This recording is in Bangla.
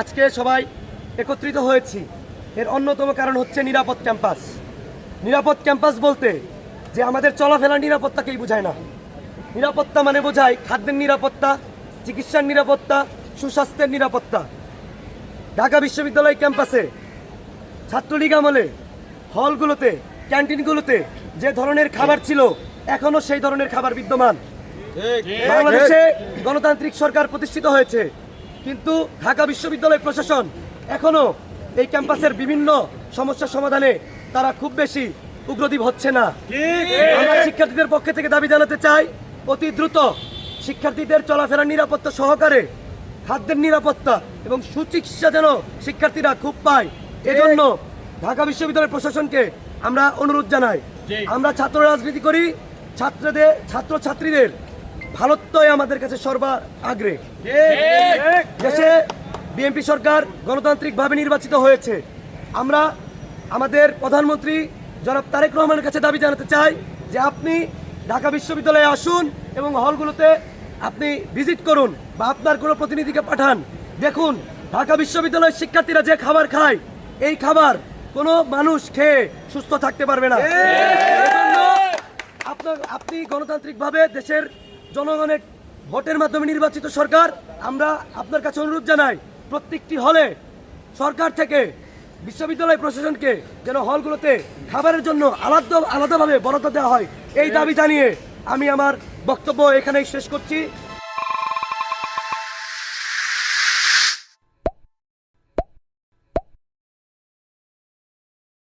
আজকে সবাই একত্রিত হয়েছি এর অন্যতম কারণ হচ্ছে নিরাপদ ক্যাম্পাস। নিরাপদ ক্যাম্পাস বলতে যে আমাদের চলাফেরার নিরাপত্তাকেই বোঝায় না। নিরাপত্তা মানে বোঝায় খাদ্যের নিরাপত্তা, চিকিৎসার নিরাপত্তা, সুস্বাস্থ্যের নিরাপত্তা। ঢাকা বিশ্ববিদ্যালয় ক্যাম্পাসে ছাত্রলীগ আমলে হলগুলোতে, ক্যান্টিনগুলোতে যে ধরনের খাবার ছিল এখনো সেই ধরনের খাবার বিদ্যমান। বাংলাদেশে গণতান্ত্রিক সরকার প্রতিষ্ঠিত হয়েছে, কিন্তু ঢাকা বিশ্ববিদ্যালয় প্রশাসন এখনো এই ক্যাম্পাসের বিভিন্ন সমস্যার সমাধানে তারা খুব বেশি উগ্রদীপ হচ্ছে না। আমরা শিক্ষার্থীদের পক্ষ থেকে দাবি জানাতে চাই, অতি দ্রুত শিক্ষার্থীদের চলাফেরার নিরাপত্তা সহকারে খাদ্যের নিরাপত্তা এবং সুচিকিৎসা যেন শিক্ষার্থীরা খুব পায়, এজন্য ঢাকা বিশ্ববিদ্যালয় প্রশাসনকে আমরা অনুরোধ জানাই। আমরা ছাত্র রাজনীতি করি, ছাত্রছাত্রীদের ভালোত্বই আমাদের কাছে সর্বাগ্রে। দেশে বিএনপি সরকার গণতান্ত্রিকভাবে নির্বাচিত হয়েছে। আমরা আমাদের প্রধানমন্ত্রী জনাব তারেক রহমানের কাছে দাবি জানাতে চাই যে আপনি ঢাকা বিশ্ববিদ্যালয়ে আসুন এবং হলগুলোতে আপনি ভিজিট করুন বা আপনার কোনো প্রতিনিধিকে পাঠান। দেখুন ঢাকা বিশ্ববিদ্যালয়ের শিক্ষার্থীরা যে খাবার খায়, এই খাবার কোনো মানুষ খেয়ে সুস্থ থাকতে পারবে না। আপনি গণতান্ত্রিকভাবে দেশের জনগণের ভোটের মাধ্যমে নির্বাচিত সরকার, আমরা আপনার কাছে অনুরোধ জানাই প্রত্যেকটি হলে সরকার থেকে বিশ্ববিদ্যালয় প্রশাসনকে যেন হলগুলোতে খাবারের জন্য আলাদাভাবে বরাদ্দ দেওয়া হয়, এই দাবি জানিয়ে আমি আমার বক্তব্য এখানেই শেষ করছি।